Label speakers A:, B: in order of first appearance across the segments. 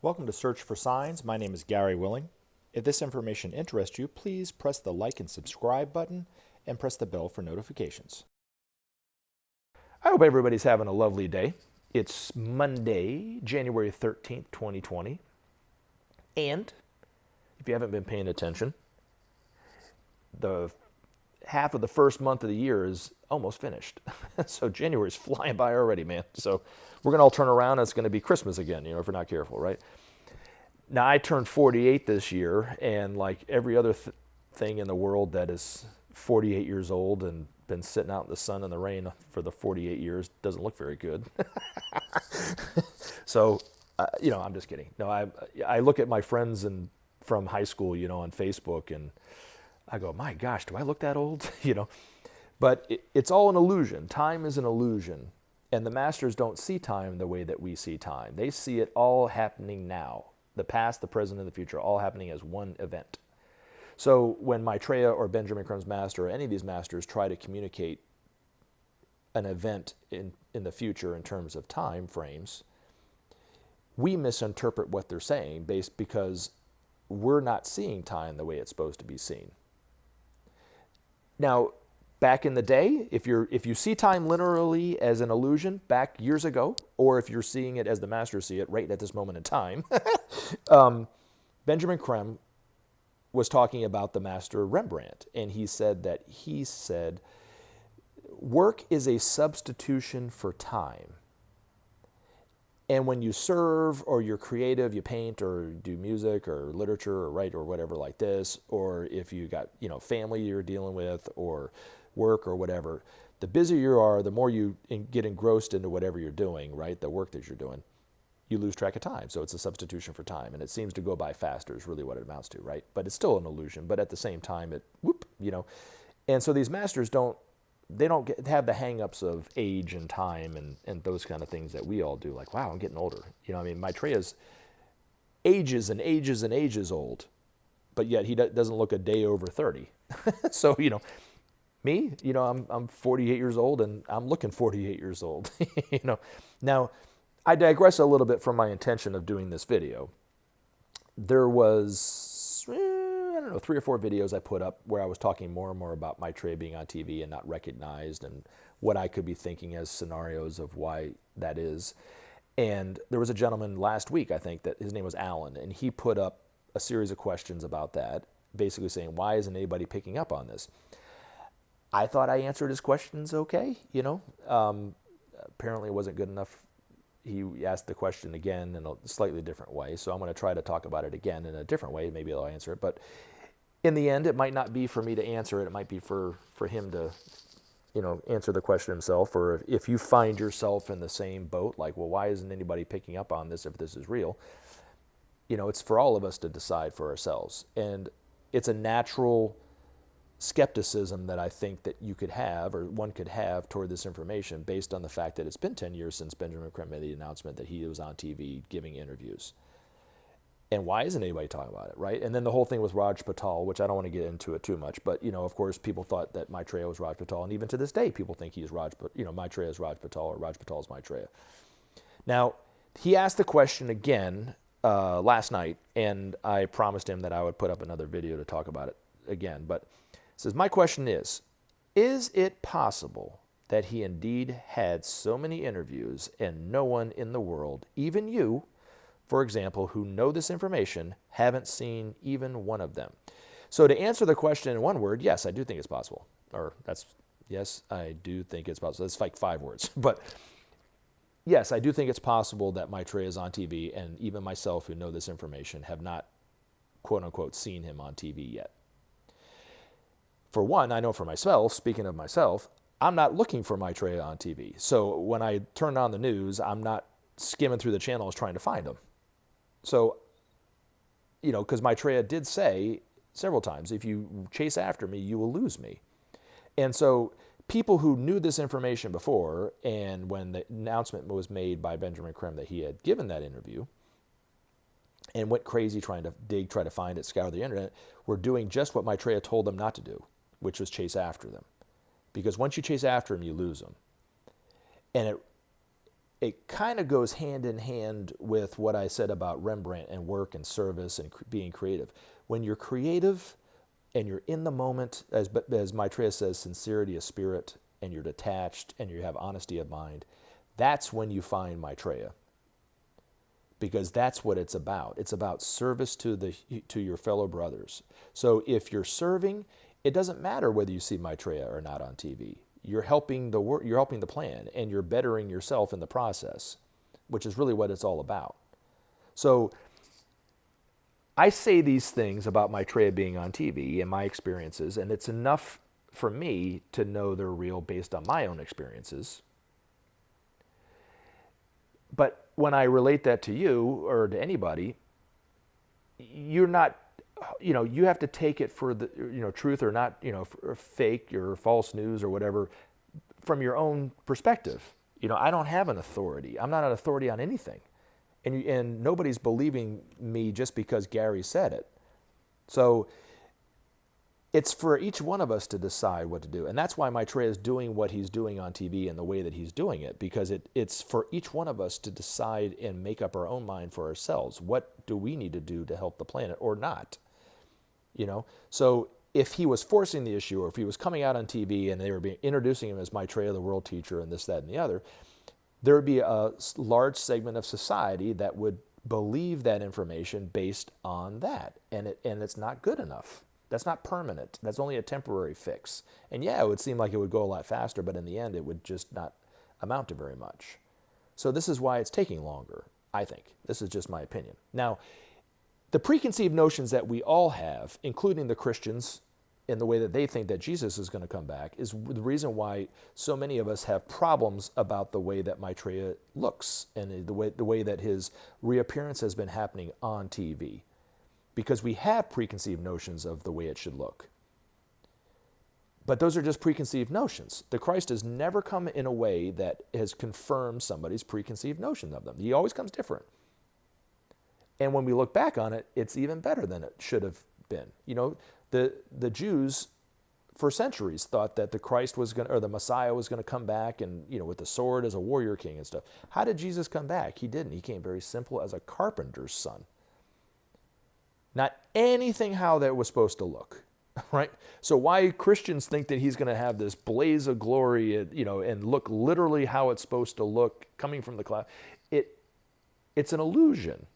A: Welcome to Search for Signs. My name is Gary Willing. If this information interests you, please press the like and subscribe button and press the bell for notifications. I hope everybody's having a lovely day. It's Monday, January 13th, 2020. And if you haven't been paying attention, the half of the first month of the year is almost finished. So January's flying by already, man. So we're going to all turn around and it's going to be Christmas again, if we're not careful, right? Now, I turned 48 this year, and like every other thing in the world that is 48 years old and been sitting out in the sun and the rain for the 48 years doesn't look very good. So, I'm just kidding. No, I look at my friends from high school, on Facebook, and I go, my gosh, do I look that old? But it's all an illusion. Time is an illusion. And the masters don't see time the way that we see time. They see it all happening now. The past, the present, and the future, all happening as one event. So when Maitreya or Benjamin Creme's master or any of these masters try to communicate an event in the future in terms of time frames, we misinterpret what they're saying because we're not seeing time the way it's supposed to be seen. Now, back in the day, if you see time literally as an illusion back years ago, or if you're seeing it as the masters see it right at this moment in time, Benjamin Creme was talking about the master Rembrandt, and he said, work is a substitution for time. And when you serve or you're creative, you paint or do music or literature or write or whatever like this, or if you got, family you're dealing with or work or whatever, the busier you are, the more you get engrossed into whatever you're doing, right? The work that you're doing, you lose track of time. So it's a substitution for time, and it seems to go by faster is really what it amounts to, right? But it's still an illusion, but at the same time, And so these masters don't have the hang-ups of age and time and those kind of things that we all do. Like, wow, I'm getting older. Maitreya's ages and ages and ages old, but yet he doesn't look a day over 30. So, me, I'm 48 years old and I'm looking 48 years old, Now, I digress a little bit from my intention of doing this video. There was, 3 or 4 videos I put up where I was talking more and more about Maitreya being on TV and not recognized and what I could be thinking as scenarios of why that is. And there was a gentleman last week, I think, that his name was Alan, and he put up a series of questions about that, basically saying, why isn't anybody picking up on this? I thought I answered his questions okay, Apparently it wasn't good enough. He asked the question again in a slightly different way, so I'm going to try to talk about it again in a different way. Maybe I'll answer it, but in the end, it might not be for me to answer it. It might be for him to, answer the question himself. Or if you find yourself in the same boat, like, well, why isn't anybody picking up on this if this is real? It's for all of us to decide for ourselves. And it's a natural skepticism that I think that you could have, or one could have, toward this information based on the fact that it's been 10 years since Benjamin Creme made the announcement that he was on TV giving interviews. And why isn't anybody talking about it, right? And then the whole thing with Raj Patel, which I don't want to get into it too much, but, of course, people thought that Maitreya was Raj Patel, and even to this day, people think he's Maitreya is Raj Patel, or Raj Patel is Maitreya. Now, he asked the question again last night, and I promised him that I would put up another video to talk about it again, but it says, my question is it possible that he indeed had so many interviews and no one in the world, even you, for example, who know this information, haven't seen even one of them? So to answer the question in one word, yes, I do think it's possible. Yes, I do think it's possible. That's like 5 words. But yes, I do think it's possible that Maitreya is on TV, and even myself who know this information have not, quote unquote, seen him on TV yet. For one, I know for myself, speaking of myself, I'm not looking for Maitreya on TV. So when I turn on the news, I'm not skimming through the channels trying to find him. So, because Maitreya did say several times, if you chase after me, you will lose me. And so people who knew this information before, and when the announcement was made by Benjamin Creme that he had given that interview, and went crazy trying to dig, try to find it, scour the internet, were doing just what Maitreya told them not to do, which was chase after them. Because once you chase after them, you lose them. And it kind of goes hand in hand with what I said about Rembrandt and work and service and being creative. When you're creative and you're in the moment, as Maitreya says, sincerity of spirit, and you're detached and you have honesty of mind, that's when you find Maitreya. Because that's what it's about. It's about service to your fellow brothers. So if you're serving, it doesn't matter whether you see Maitreya or not on TV. You're helping you're helping the plan, and you're bettering yourself in the process, which is really what it's all about. So I say these things about Maitreya being on TV and my experiences, and it's enough for me to know they're real based on my own experiences. But when I relate that to you or to anybody, you're not, you have to take it for the, truth or not, for fake or false news or whatever from your own perspective. I don't have an authority. I'm not an authority on anything. And nobody's believing me just because Gary said it. So it's for each one of us to decide what to do. And that's why Maitreya is doing what he's doing on TV and the way that he's doing it, because it's for each one of us to decide and make up our own mind for ourselves. What do we need to do to help the planet or not? So if he was forcing the issue, or if he was coming out on TV and they were introducing him as Maitreya, the world teacher, and this, that, and the other, there would be a large segment of society that would believe that information based on that. And it's not good enough. That's not permanent. That's only a temporary fix. And yeah, it would seem like it would go a lot faster, but in the end, it would just not amount to very much. So this is why it's taking longer, I think. This is just my opinion. Now, the preconceived notions that we all have, including the Christians, in the way that they think that Jesus is going to come back, is the reason why so many of us have problems about the way that Maitreya looks and the way that his reappearance has been happening on TV. Because we have preconceived notions of the way it should look. But those are just preconceived notions. The Christ has never come in a way that has confirmed somebody's preconceived notion of them. He always comes different. And when we look back on it, it's even better than it should have been. The Jews for centuries thought that the Christ was going to, or the Messiah was going to come back and, with the sword as a warrior king and stuff. How did Jesus come back? He didn't. He came very simple as a carpenter's son. Not anything how that was supposed to look, right? So why Christians think that he's going to have this blaze of glory, and look literally how it's supposed to look coming from the cloud, it's an illusion.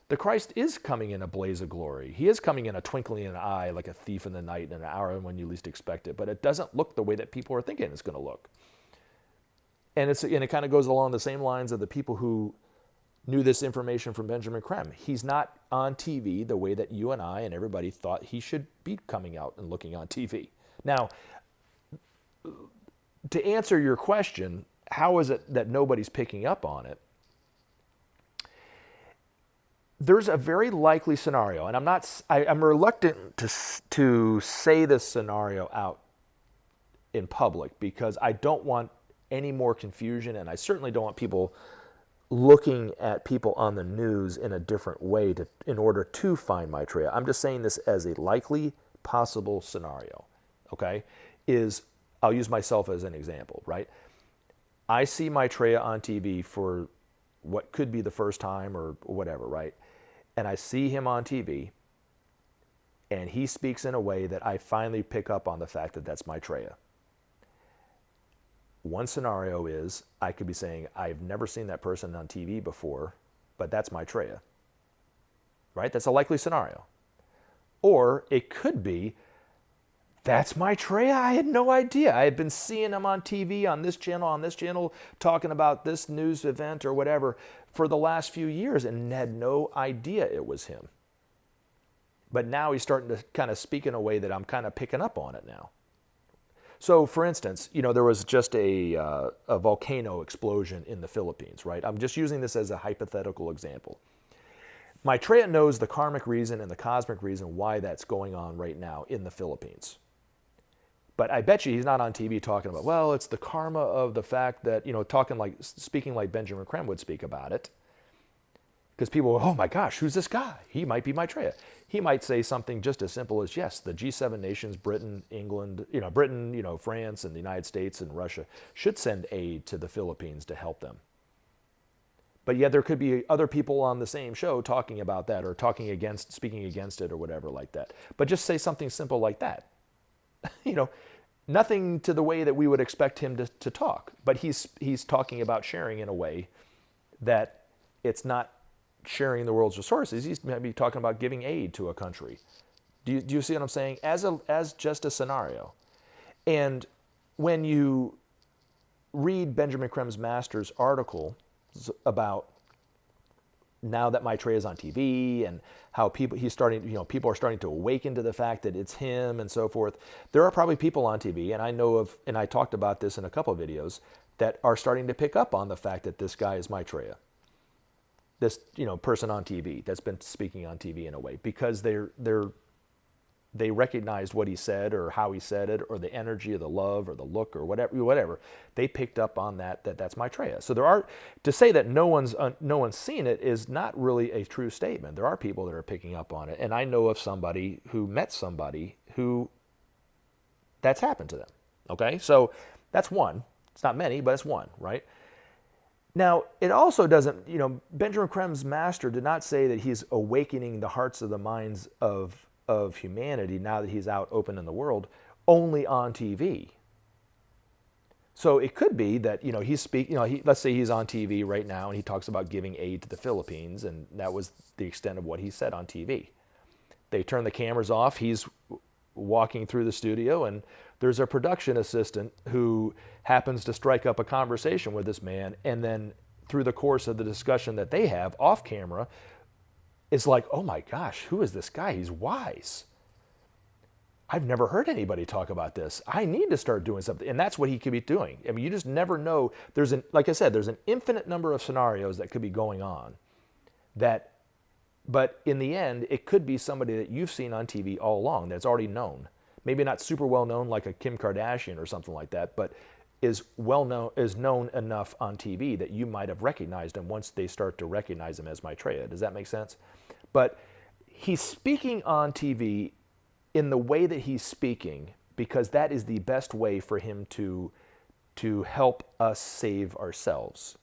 A: The Christ is coming in a blaze of glory. He is coming in a twinkling in an eye, like a thief in the night in an hour when you least expect it, but it doesn't look the way that people are thinking it's going to look. And it kind of goes along the same lines of the people who knew this information from Benjamin Creme. He's not on TV the way that you and I and everybody thought he should be coming out and looking on TV. Now, to answer your question, how is it that nobody's picking up on it? There's a very likely scenario, and I'm reluctant to say this scenario out in public because I don't want any more confusion, and I certainly don't want people looking at people on the news in a different way in order to find Maitreya. I'm just saying this as a likely possible scenario, okay? I'll use myself as an example, right? I see Maitreya on TV for what could be the first time or whatever, right? And I see him on TV, and he speaks in a way that I finally pick up on the fact that that's Maitreya. One scenario is I could be saying, I've never seen that person on TV before, but that's Maitreya, right? That's a likely scenario. Or it could be, that's Maitreya. I had no idea. I had been seeing him on TV, on this channel, talking about this news event or whatever for the last few years and had no idea it was him. But now he's starting to kind of speak in a way that I'm kind of picking up on it now. So, for instance, there was just a volcano explosion in the Philippines, right? I'm just using this as a hypothetical example. Maitreya knows the karmic reason and the cosmic reason why that's going on right now in the Philippines. But I bet you he's not on TV talking about, well, it's the karma of the fact that, speaking like Benjamin Creme would speak about it. Because people go, oh my gosh, who's this guy? He might be Maitreya. He might say something just as simple as, yes, the G7 nations, Britain, England, France and the United States and Russia should send aid to the Philippines to help them. But yet there could be other people on the same show talking about that or speaking against it or whatever like that. But just say something simple like that. You know, nothing to the way that we would expect him to talk. But he's talking about sharing in a way that it's not sharing the world's resources. He's maybe talking about giving aid to a country. Do you see what I'm saying? As just a scenario. And when you read Benjamin Creme's master's article about now that Maitreya is on TV and how people are starting to awaken to the fact that it's him and so forth. There are probably people on TV, and I know of, and I talked about this in a couple of videos, that are starting to pick up on the fact that this guy is Maitreya. This, person on TV that's been speaking on TV in a way, because they recognized what he said or how he said it or the energy or the love or the look or whatever. They picked up on that's Maitreya. So to say that no one's seen it is not really a true statement. There are people that are picking up on it. And I know of somebody who met somebody who that's happened to them. Okay. So that's one. It's not many, but it's one, right? Now, it also doesn't, Benjamin Creme's master did not say that he's awakening the hearts of the minds of humanity now that he's out open in the world only on TV. So it could be that, he's speaking, let's say he's on TV right now and he talks about giving aid to the Philippines, and that was the extent of what he said on TV. They turn the cameras off, he's walking through the studio, and there's a production assistant who happens to strike up a conversation with this man, and then through the course of the discussion that they have off camera, it's like, oh my gosh, who is this guy? He's wise. I've never heard anybody talk about this. I need to start doing something. And that's what he could be doing. I mean, you just never know. Like I said, there's an infinite number of scenarios that could be going on but in the end, it could be somebody that you've seen on TV all along that's already known. Maybe not super well known like a Kim Kardashian or something like that, but is known enough on TV that you might have recognized him once they start to recognize him as Maitreya. Does that make sense? But he's speaking on TV in the way that he's speaking because that is the best way for him to help us save ourselves.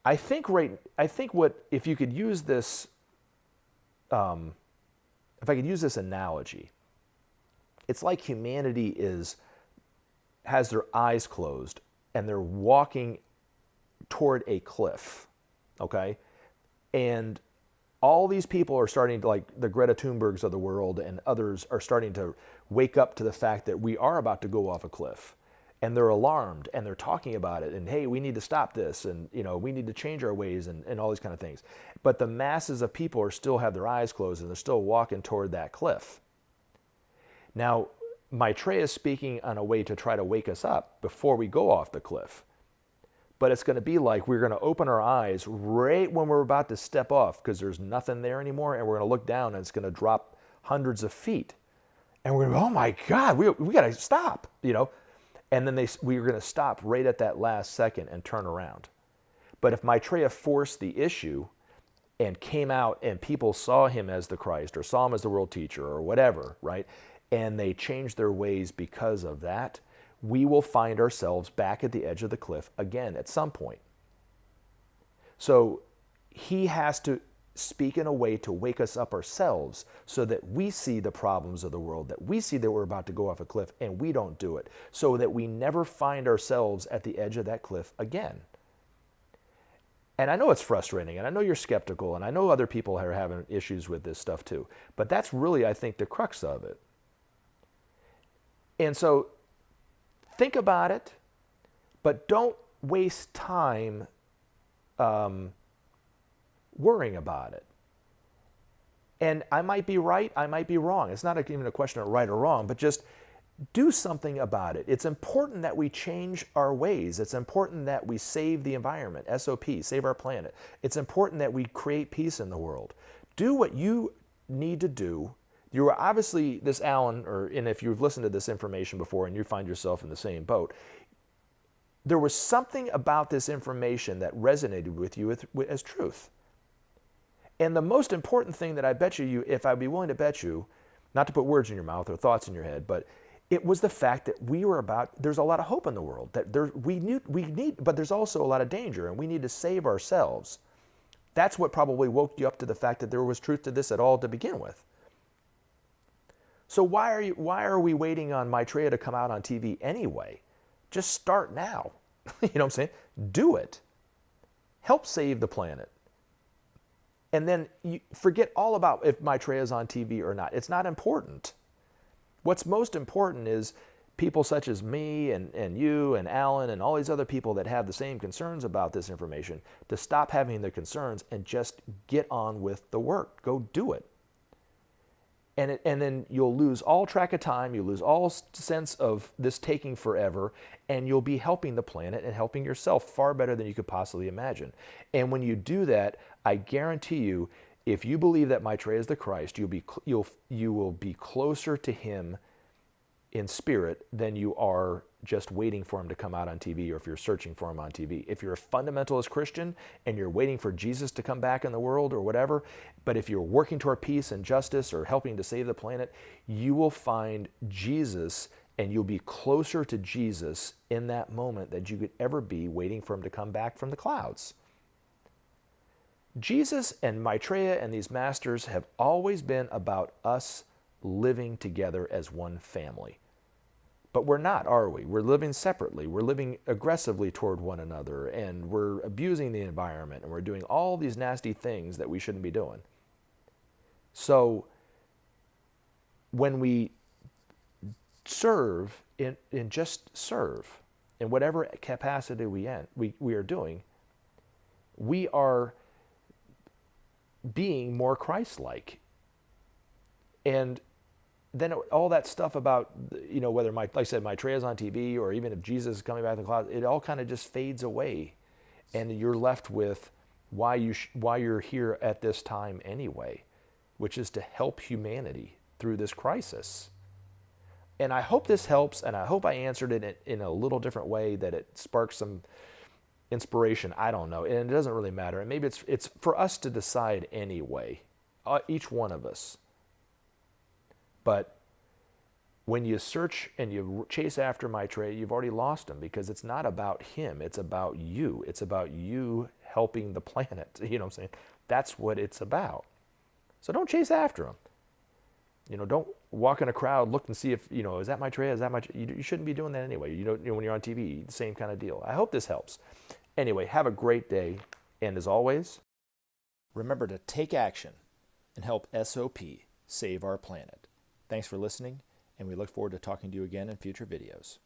A: I think if you could use this, if I could use this analogy, it's like humanity has their eyes closed and they're walking toward a cliff, okay? And all these people are starting to, like the Greta Thunbergs of the world and others are starting to wake up to the fact that we are about to go off a cliff. And they're alarmed and they're talking about it and, hey, we need to stop this and, we need to change our ways and all these kind of things. But the masses of people still have their eyes closed and they're still walking toward that cliff. Now, Maitreya is speaking on a way to try to wake us up before we go off the cliff. But it's going to be like we're going to open our eyes right when we're about to step off because there's nothing there anymore, and we're going to look down and it's going to drop hundreds of feet. And we're going to go, oh my God, we got to stop, And then we were going to stop right at that last second and turn around. But if Maitreya forced the issue and came out and people saw him as the Christ or saw him as the world teacher or whatever, right? And they changed their ways because of that, we will find ourselves back at the edge of the cliff again at some point. So he has to speak in a way to wake us up ourselves so that we see the problems of the world, that we see that we're about to go off a cliff and we don't do it, so that we never find ourselves at the edge of that cliff again. And I know it's frustrating, and I know you're skeptical, and I know other people are having issues with this stuff too, but that's really, I think, the crux of it. And so think about it, but don't waste time worrying about it. And I might be right, I might be wrong. It's not even a question of right or wrong, but just do something about it. It's important that we change our ways. It's important that we save the environment, SOP, save our planet. It's important that we create peace in the world. Do what you need to do. You are obviously, this Alan, and if you've listened to this information before and you find yourself in the same boat, there was something about this information that resonated with you as truth. And the most important thing that I bet you, if I'd be willing to bet you, not to put words in your mouth or thoughts in your head, but It was the fact that there's a lot of hope in the world, that but there's also a lot of danger, and we need to save ourselves. That's what probably woke you up to the fact that there was truth to this at all to begin with. So why are we waiting on Maitreya to come out on TV anyway? Just start now. You know what I'm saying? Do it. Help save the planet. And then you forget all about if Maitreya is on TV or not. It's not important. What's most important is people such as me and you and Alan and all these other people that have the same concerns about this information to stop having the concerns and just get on with the work. Go do it. And then you'll lose all track of time, you'll lose all sense of this taking forever, and you'll be helping the planet and helping yourself far better than you could possibly imagine. And when you do that, I guarantee you, if you believe that Maitreya is the Christ, you will be closer to him in spirit than you are just waiting for him to come out on TV, or if you're searching for him on TV. If you're a fundamentalist Christian and you're waiting for Jesus to come back in the world or whatever, but if you're working toward peace and justice or helping to save the planet, you will find Jesus, and you'll be closer to Jesus in that moment than you could ever be waiting for him to come back from the clouds. Jesus and Maitreya and these masters have always been about us living together as one family. But we're not, are we? We're living separately. We're living aggressively toward one another, and we're abusing the environment, and we're doing all these nasty things that we shouldn't be doing. So when we serve, in just serve, in whatever capacity we are doing, we are being more Christ-like. And then all that stuff about, whether, like I said, Maitreya's on TV, or even if Jesus is coming back in the clouds, it all kind of just fades away. And you're left with why you're here at this time anyway, which is to help humanity through this crisis. And I hope this helps, and I hope I answered it in a little different way, that it sparks some inspiration. I don't know, and it doesn't really matter. And maybe it's for us to decide anyway, each one of us. But when you search and you chase after Maitreya, you've already lost him, because it's not about him. It's about you. It's about you helping the planet. You know what I'm saying? That's what it's about. So don't chase after him. Don't walk in a crowd, look and see if, is that Maitreya? Is that Maitreya? You shouldn't be doing that anyway. When you're on TV, the same kind of deal. I hope this helps. Anyway, have a great day. And as always, remember to take action and help SOP save our planet. Thanks for listening, and we look forward to talking to you again in future videos.